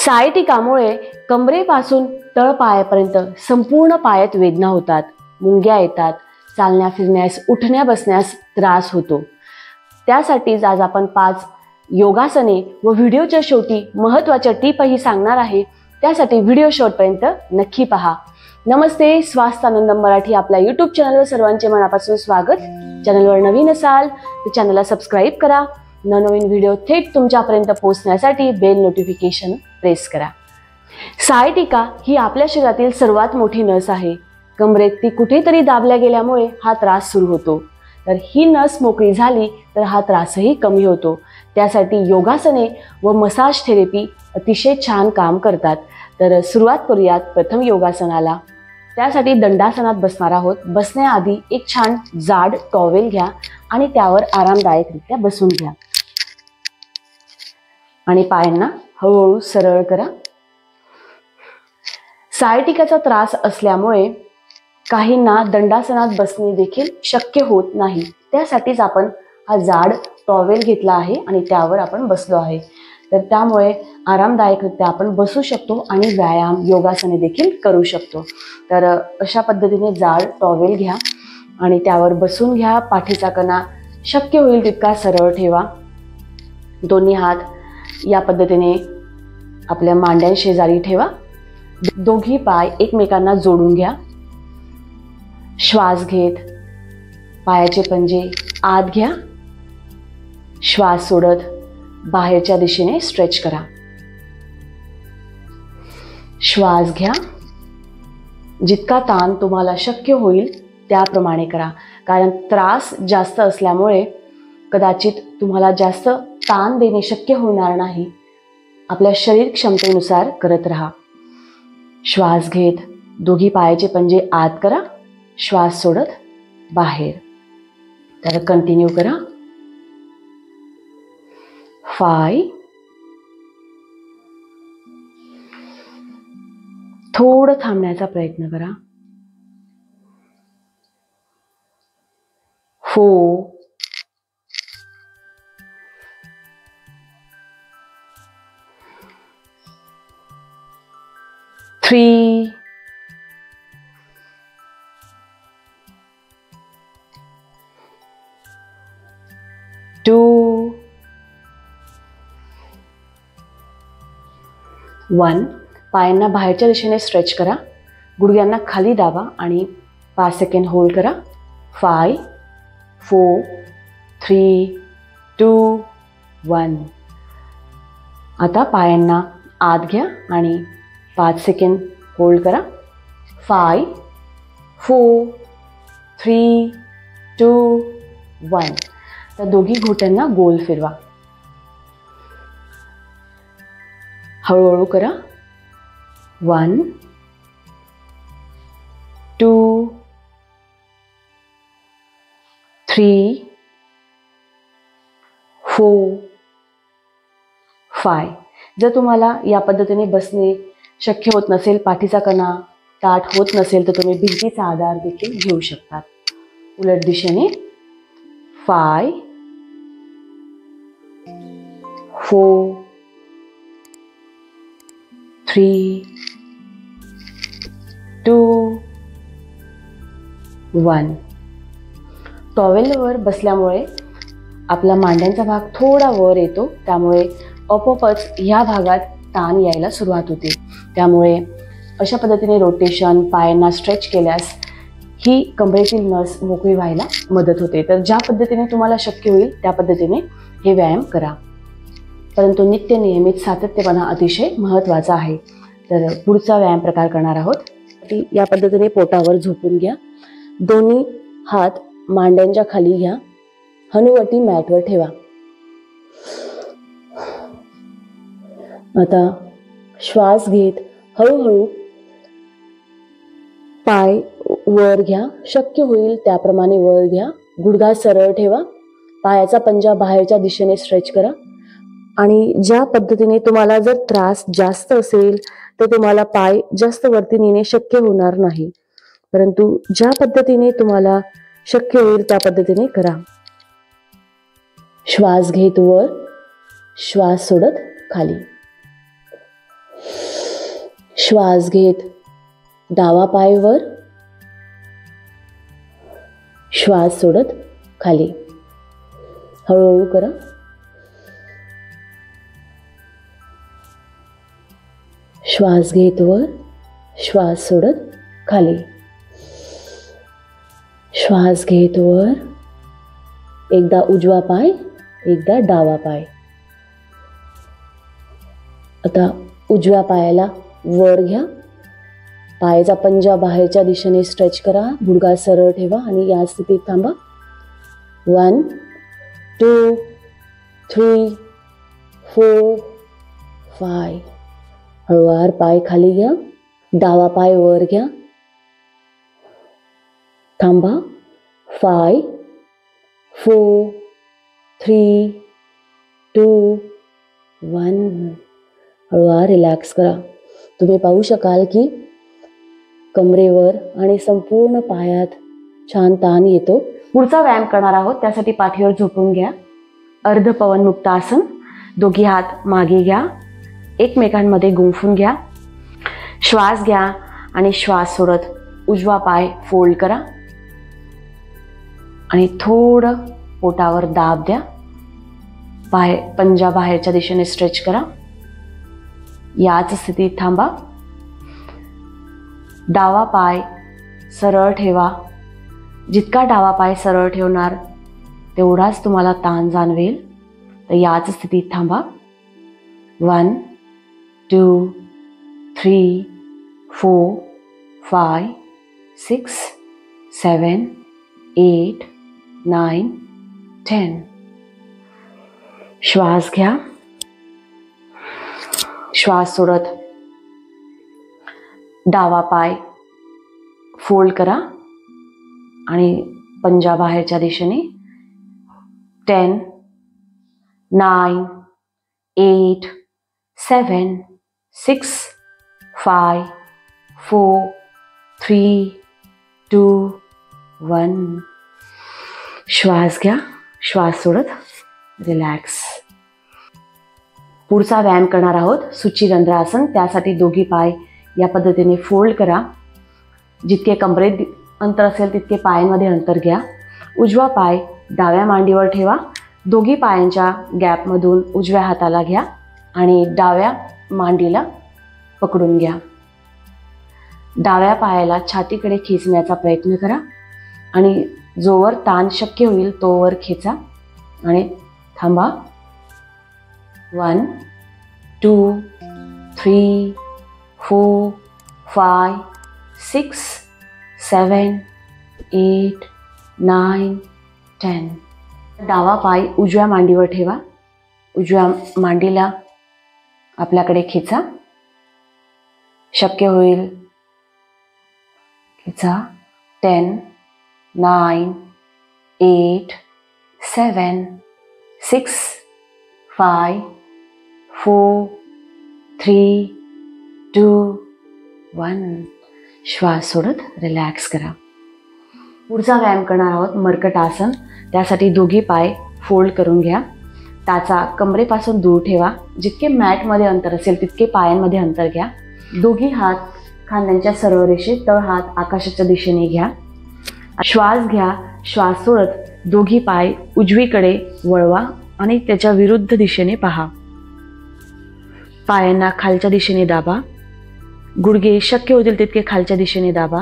सायटिकामुळे कमरेपासून तळपायापर्यंत संपूर्ण पायात वेदना होतात, मुंग्या येतात, चालण्या फिरण्यास उठण्या बसण्यास त्रास होतो। त्यासाठीच आज आपण 5 योगासने व व्हिडिओच्या शेवटी महत्त्वाच्या टिपही सांगणार आहे। त्यासाठी व्हिडिओ शेवटपर्यंत नक्की पहा। नमस्ते, स्वास्थ्य आनंदम मराठी आपल्या यूट्यूब चॅनलवर सर्वांचे मनापासून स्वागत। चॅनलवर नवीन असाल तर चॅनलला सबस्क्राईब करा। नवनवीन व्हिडिओ थेट तुमच्यापर्यंत पोहोचण्यासाठी बेल नोटिफिकेशन प्रेस करा। सायटिका ही आपल्या शरीरातील सर्वात मोठी नस आहे। कमरेत ती कुठेतरी दाबल्या गेल्यामुळे हा त्रास सुरू होतो। तर ही नस मोकळी झाली तर हा त्रासही कमी होतो। त्यासाठी योगासने व मसाज थेरपी अतिशय छान काम करतात। तर सुरुवात करूयात प्रथम योगासनाला। त्यासाठी दंडासनात बसणार आहोत। बसण्याआधी एक छान जाड टॉवेल घ्या आणि त्यावर आरामदायकरित्या बसून घ्या आणि पायांना हळूहळू सरळ करा। सायटिकाचा त्रास असल्यामुळे काहींना दंडासनात बसणे देखील शक्य होत नाही। त्यासाठीच आपण हा जाड टॉवेल घेतला आहे आणि त्यावर आपण बसलो आहे। तर त्यामुळे आरामदायकरित्या आपण बसू शकतो आणि व्यायाम योगासने देखील करू शकतो। तर अशा पद्धतीने जाड टॉवेल घ्या आणि त्यावर बसून घ्या। पाठीचा कणा शक्य होईल तितका सरळ ठेवा। दोन्ही हात या पद्धतीने आपल्या मांड्यांशेजारी ठेवा। दोघी पाय एकमेकांना जोडून घ्या। श्वास घेत पायाचे पंजे आत घ्या। श्वास सोडत बाहेरच्या दिशेने स्ट्रेच करा। श्वास घ्या। जितका ताण तुम्हाला शक्य होईल त्याप्रमाणे करा, कारण त्रास जास्त असल्यामुळे कदाचित तुम्हाला जास्त ताण देणे शक्य होणार नाही। आपल्या शरीर क्षमतेनुसार करत राहा। श्वास घेत दोघी पायाचे पंजे आत करा। श्वास सोडत बाहेर। तर कंटिन्यू करा। 5 थोडं थांबण्याचा प्रयत्न करा। 4 3 2 1 पायांना बाहेरच्या दिशेने स्ट्रेच करा। गुडघ्यांना खाली दाबा आणि 5 सेकंद होल्ड करा। 5 4 3 2 1 आता पायांना आत घ्या आणि 5 सेकंद होल्ड करा। 5 4 3 2 1 तर दोघी घोट्यांना गोल फिरवा। हळूहळू करा। 1 2 3 4 5 जर तुम्हाला या पद्धतीने बसणे शक्य होत नसेल, पाठीचा कणा ताठ होत नसेल, तर तुम्ही भिंतीचा आधार देखील घेऊ शकता। उलट दिशेने 5 4 3 2 1 टॉवेलवर बसल्यामुळे आपला मांड्यांचा भाग थोडा वर येतो, त्यामुळे आपोआपच ह्या भागात ताण यायला सुरुवात होते। त्यामुळे अशा पद्धतीने रोटेशन पायांना स्ट्रेच केल्यास ही कमरेतील नस मोकळी व्हायला मदत होते। तर ज्या पद्धतीने तुम्हाला शक्य होईल त्या पद्धतीने हे व्यायाम करा, परंतु नित्य नियमित सातत्यपणा अतिशय महत्त्वाचा आहे। तर पुढचा व्यायाम प्रकार करणार आहोत। या पद्धतीने पोटावर झोपून घ्या। दोन्ही हात मांड्यांच्या खाली घ्या। हनुवटी मॅटवर ठेवा। आता श्वास घेत हळूहळू पाय वर घ्या। शक्य होईल त्याप्रमाणे वर घ्या। गुडघा सरळ ठेवा। पायाचा पंजा बाहेरच्या दिशेने स्ट्रेच करा आणि ज्या पद्धतीने तुम्हाला जर त्रास जास्त असेल तर तुम्हाला पाय जास्त वरती नेणे शक्य होणार नाही, परंतु ज्या पद्धतीने तुम्हाला शक्य होईल त्या पद्धतीने करा। श्वास घेत वर, श्वास सोडत खाली। श्वास घेत डावा पाय वर, श्वास सोडत खाली. हळूहळू करा. श्वास घेत वर, श्वास सोडत खाली. श्वास घेत वर, एकदा उजवा पाय, एकदा डावा पाय. आता उजव्या पायाला वर घ्या. पायाचा पंजा बाहेरच्या दिशेने स्ट्रेच करा. गुडघा सरळ ठेवा आणि या स्थितीत थांबा. 1 2 3 4 5. हळूवार पाय खाली घ्या. डावा पाय वर घ्या. थांबा. 5 4 3 2 1. हळूवार रिलॅक्स करा. तुम्ही पाहू शकाल की कमरेवर आणि संपूर्ण पायात छान ताण येतो. पुढचा व्यायाम करणार आहोत, त्यासाठी पाठीवर झोपून घ्या. अर्ध पवनमुक्त आसन. दोघी हात मागे घ्या. एकमेकांमध्ये गुंफून घ्या. श्वास घ्या आणि श्वास सोडत उजवा पाय फोल्ड करा आणि थोडं पोटावर दाब द्या. पंजा बाहेरच्या दिशेने स्ट्रेच करा. याच स्थितीत थांबा. डावा पाय सरळ ठेवा. जितका डावा पाय सरळ ठेवणार तेवढाच तुम्हाला ताण जाणवेल. तर याच स्थितीत थांबा. 1 2 3 4 5 6 7 8 9 10. श्वास घ्या. श्वास सोडत डावा पाय फोल्ड करा आणि पंजा बाहेरच्या दिशेने. 10 9 8 7 6 5 4 3 2 1. श्वास घ्या. श्वास सोडत रिलॅक्स. पुढचा व्यायाम करणार आहोत सूचीरंध्र आसन. त्यासाठी दोघी पाय या पद्धतीने फोल्ड करा. जितके कमरेत अंतर असेल तितके पायांमध्ये अंतर घ्या. उजवा पाय डाव्या मांडीवर ठेवा. दोघी पायांच्या गॅपमधून उजव्या हाताला घ्या आणि डाव्या मांडीला पकडून घ्या. डाव्या पायाला छातीकडे खेचण्याचा प्रयत्न करा आणि जोवर ताण शक्य होईल तोवर खेचा आणि थांबा. 1 2 3 4 5 6 7 8 9 10. डावा पाय उजव्या मांडीवर ठेवा. उजव्या मांडीला आपल्याकडे खेचा. शक्य होईल खेचा. 10 9 8 7 6 5 4 3 2 1. श्वास सोडत रिलॅक्स करा. पुढचा व्यायाम करणार आहोत मर्कट आसन. त्यासाठी दोघी पाय फोल्ड करून घ्या. टाचा कमरेपासून दूर ठेवा. जितके मॅटमध्ये अंतर असेल तितके पायांमध्ये अंतर घ्या. दोघी हात खांद्यांच्या सरळ रेषेत, तळ हात आकाशाच्या दिशेने घ्या. श्वास घ्या. श्वास सोडत दोघी पाय उजवीकडे वळवा आणि त्याच्या विरुद्ध दिशेने पहा. पायांना खालच्या दिशेने दाबा. गुडघे शक्य होतील तितके खालच्या दिशेने दाबा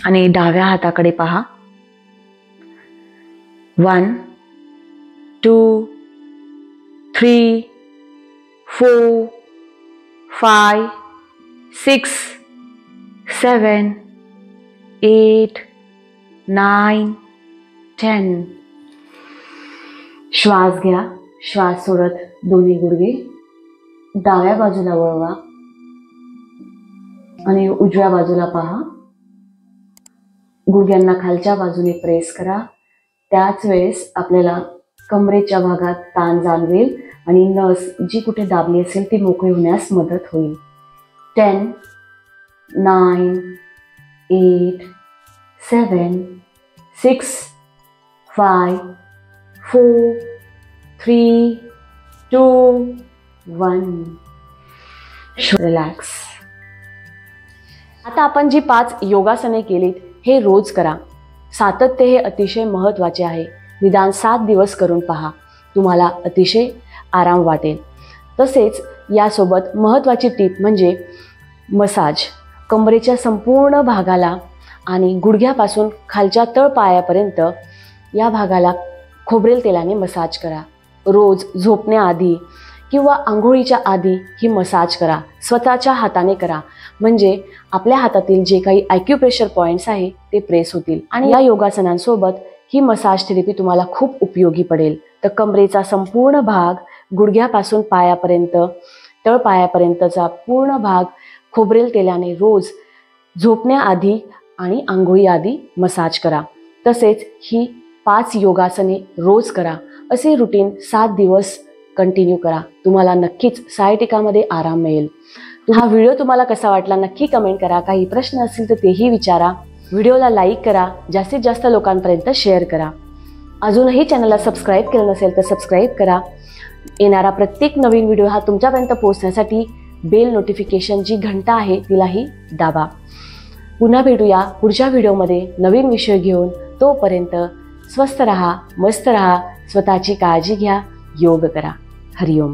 आणि डाव्या हाताकडे पहा. 1 2 3 4 5 6 7 8 9 10. श्वास घ्या. श्वास सोडत दोन्ही गुडघे डाव्या बाजूला वळवा आणि उजव्या बाजूला पहा. गुडघ्यांना खालच्या बाजूने प्रेस करा. त्याच वेळेस आपल्याला कमरेच्या भागात ताण जाणवेल आणि नस जी कुठे दाबली असेल ती मोकळी होण्यास मदत होईल. 10 9 8 7 6 5 4 3 2 1. रिलॅक्स. आता आपण जी 5 योगासने केलीत हे रोज करा. सातत्य हे अतिशय महत्त्वाचे आहे. निदान 7 दिवस करून पहा, तुम्हाला अतिशय आराम वाटेल. तसेच यासोबत महत्त्वाची टीप म्हणजे मसाज. कमरेच्या संपूर्ण भागाला आणि गुडघ्यापासून खालच्या तळपायापर्यंत या भागाला खोबरेल तेलाने मसाज करा. रोज झोपण्याआधी किंवा आंघोळीच्या आधी ही मसाज करा. स्वतःच्या हाताने करा, म्हणजे आपल्या हातातील जे काही ॲक्युप्रेशर पॉईंट्स आहे ते प्रेस होतील. आणि या योगासनांसोबत ही मसाज थेरपी तुम्हाला खूप उपयोगी पडेल. तर कमरेचा संपूर्ण भाग, गुडघ्यापासून पायापर्यंत, तळपायापर्यंतचा पूर्ण भाग खोबरेल तेलाने रोज झोपण्याआधी आणि आंघोळीआधी मसाज करा. तसेच ही 5 योगासने रोज करा. असे रुटीन 7 दिवस कंटिन्यू करा. तुम्हाला नक्कीच सायटिकामध्ये आराम मिळेल. हा व्हिडिओ तुम्हाला कसा वाटला नक्की कमेंट करा. काही प्रश्न असतील तर तेही विचारा. व्हिडिओला लाईक करा, जास्तीत जास्त लोकांपर्यंत शेअर करा. अजूनही चॅनलला सबस्क्राईब केलं नसेल तर सबस्क्राईब करा. येणारा प्रत्येक नवीन व्हिडिओ हा तुमच्यापर्यंत पोहोचण्यासाठी बेल नोटिफिकेशन जी घंटा आहे तिलाही दाबा. पुन्हा भेटूया पुढच्या व्हिडिओमध्ये नवीन विषय घेऊन. तोपर्यंत स्वस्थ रहा, मस्त रहा, स्वतःची काळजी घ्या, योग करा. हरिओम.